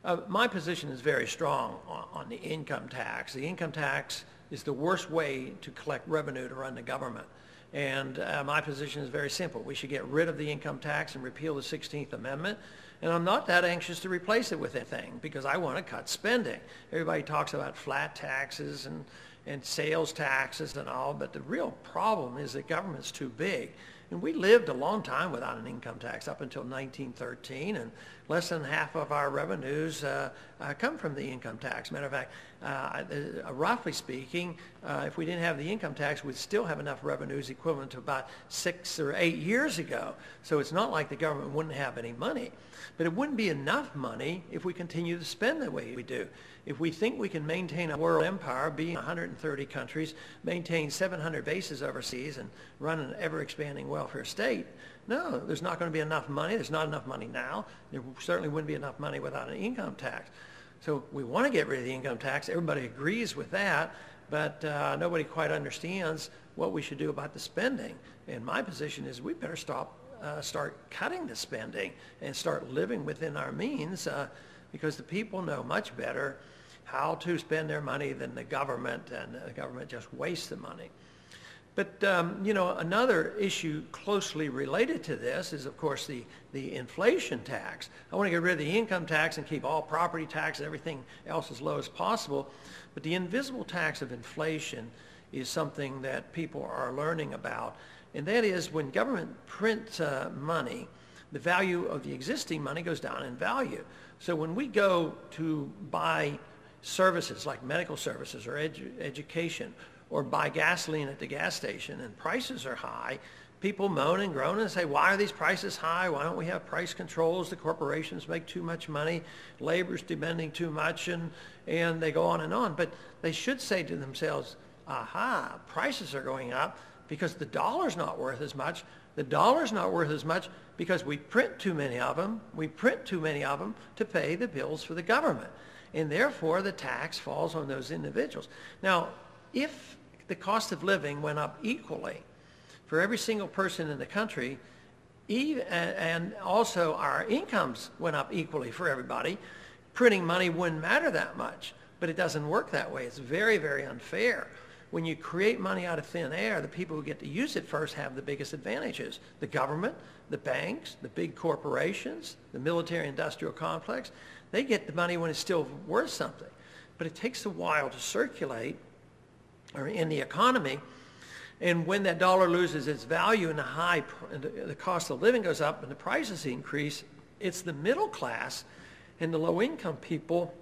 My position is very strong on the income tax. The income tax is the worst way to collect revenue to run the government. And my position is very simple. We should get rid of the income tax and repeal the 16th Amendment. And I'm not that anxious to replace it with anything because I want to cut spending. Everybody talks about flat taxes and sales taxes and all, but the real problem is that government's too big. And we lived a long time without an income tax up until 1913, and less than half of our revenues come from the income tax. Matter of fact, roughly speaking, if we didn't have the income tax, we'd still have enough revenues equivalent to about 6 or 8 years ago. So it's not like the government wouldn't have any money. But it wouldn't be enough money if we continue to spend the way we do. If we think we can maintain a world empire, be in 130 countries, maintain 700 bases overseas, and run an ever-expanding welfare state, no, there's not going to be enough money. There's not enough money now. There certainly wouldn't be enough money without an income tax. So we want to get rid of the income tax. Everybody agrees with that, but nobody quite understands what we should do about the spending. And my position is we better start cutting the spending and start living within our means because the people know much better how to spend their money than the government, and the government just wastes the money. But, another issue closely related to this is, of course, the inflation tax. I want to get rid of the income tax and keep all property tax and everything else as low as possible. But the invisible tax of inflation is something that people are learning about. And that is when government prints money, the value of the existing money goes down in value. So when we go to buy services like medical services or education, or buy gasoline at the gas station and prices are high, people moan and groan and say, why are these prices high? Why don't we have price controls? The corporations make too much money, labor's demanding too much, and they go on and on. But they should say to themselves, aha, prices are going up because the dollar's not worth as much. The dollar's not worth as much because we print too many of them. We print too many of them to pay the bills for the government. And therefore, the tax falls on those individuals. Now, if the cost of living went up equally for every single person in the country, and also our incomes went up equally for everybody, printing money wouldn't matter that much. But it doesn't work that way. It's very, very unfair. When you create money out of thin air, the people who get to use it first have the biggest advantages. The government, the banks, the big corporations, the military-industrial complex, they get the money when it's still worth something. But it takes a while to circulate or in the economy, and when that dollar loses its value and the cost of living goes up and the prices increase, it's the middle class and the low-income people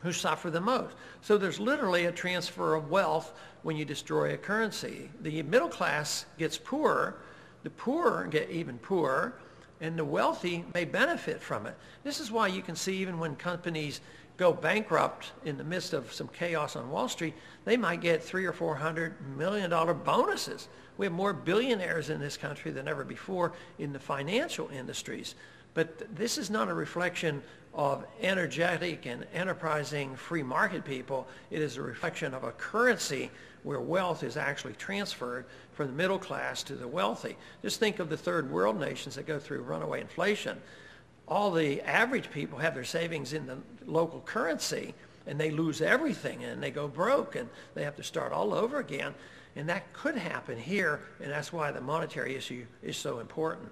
who suffer the most. So there's literally a transfer of wealth when you destroy a currency. The middle class gets poorer, the poor get even poorer, and the wealthy may benefit from it. This is why you can see even when companies go bankrupt in the midst of some chaos on Wall Street, they might get $300 or $400 million bonuses. We have more billionaires in this country than ever before in the financial industries. But this is not a reflection of energetic and enterprising free market people. It is a reflection of a currency where wealth is actually transferred from the middle class to the wealthy. Just think of the third world nations that go through runaway inflation. All the average people have their savings in the local currency, and they lose everything, and they go broke, and they have to start all over again. And that could happen here, and that's why the monetary issue is so important.